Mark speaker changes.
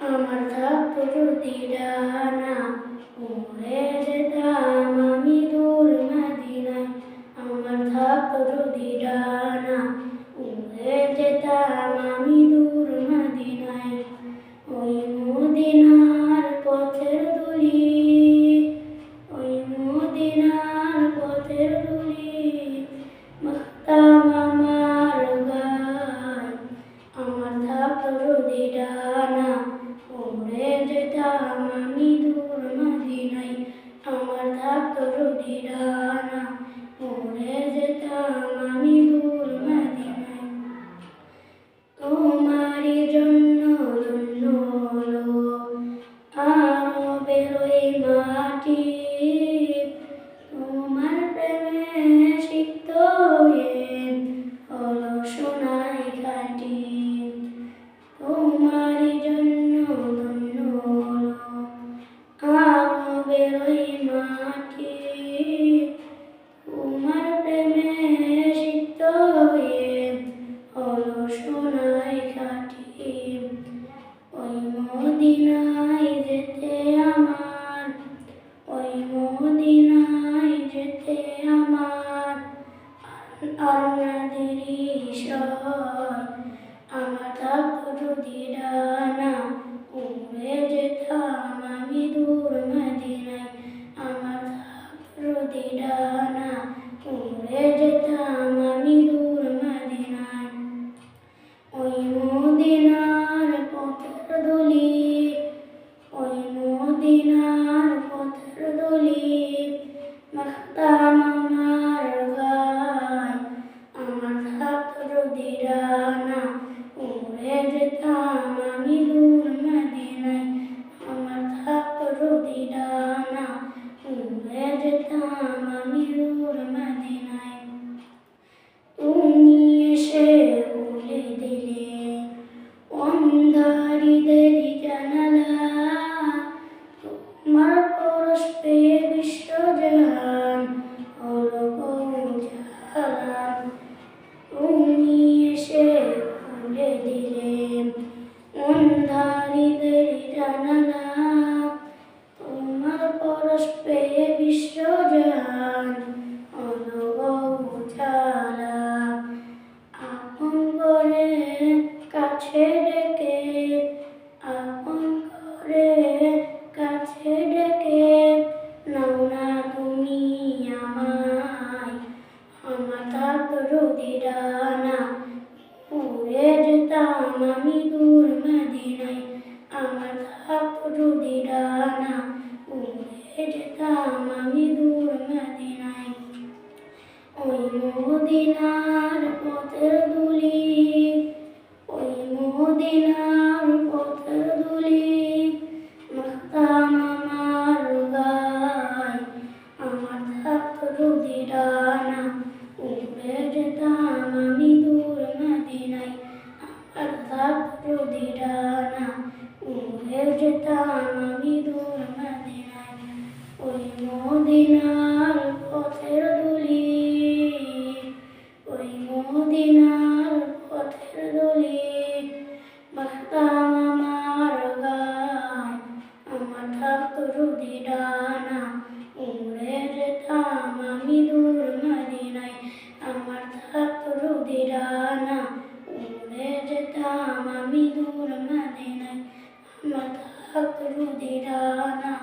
Speaker 1: আমার থাকতো যদি ডানা উড়ে যেতাম আমি দূর মদিনায়। আমার থাকতো যদি ডানা উড়ে যেতাম আমি দূর মদিনায়। ওই মদিনার পথের ধুলি, ওই মদিনার পথের ধুলি মাখতাম আমার গায়। আমার থাকতো যদি ডানা উড়ে যেতাম আমি দূর মদিনায়। আমার থাকতো যদি ডানা উড়ে যেতাম আমি দূর মদিনায়। তোমারই জন্য ধন্য হলো আরবের ওই মাটি, তোমার প্রেমে সিক্ত হয়ে হলো সোনায় ঘাটি। তোমারই জন্য ধন্য হলো আরবের ওই মাটি, তোমার প্রেমে সিক্ত হয়ে হলো সোনায় ঘাটি। ওই মদিনায় যেতে আমার, ওই মদিনায় যেতে আমার আর না দেরি সয়। আমার থাকতো যদি ডানা উড়ে যেতাম আমি দূর মদিনায়। আমার থাকতো যদি ডানা উড়ে যেতাম আমি দূর মদিনায়। ওই মদিনার পথের ধুলি, ওই মদিনার পথের ধুলি মাখতাম আমার গায়। আমার থাকতো যদি ডানা উড়ে যেতাম আমি দূর মদিনায়। আমার থাকতো যদি ডানা উড়ে যেতাম আমি দূর মদিনায়। তুমি এসে খুলে দিলে অন্ধারিদের জানালা, তোমার পরশ পেয়ে বিশ্বজাহান হলো গো উজালা। তুমি এসে খুলে দিলে অন্ধারিদের জানালা, তোমার পরশ পেয়ে বিশ্বজাহান হলো গো উজালা। আপন করে কাছে ডেকে, আপন করে কাছে ডেকে নাও না তুমি আমায়। আমার থাকতো যদি ডানা উড়ে যেতাম আমি দূর মদিনায়। আমার থাকতো যদি ডানা উড়ে যেতাম আমি দূর মদিনায়। ওই মদিনার পথের ধুলি, ওই মদিনার পথের ধুলি মাখতাম আমার গায়। আমার থাকতো যদি ডানা উড়ে যেতাম আমি দূর মদিনায়। আমার থাকতো যদি ডানা উড়ে যেতাম আমি দূর মদিনায়। ওই মদিনার পথের ধুলি, ওই মদিনার পথের ধুলি মাখতাম আমার গায়। আমার থাকতো যদি ডানা উড়ে যেতাম আমি দূর মদিনায়। আমার থাকতো যদি ডানা উড়ে যেতাম আমি দূর মদিনায়। আমার থাকতো যদি ডানা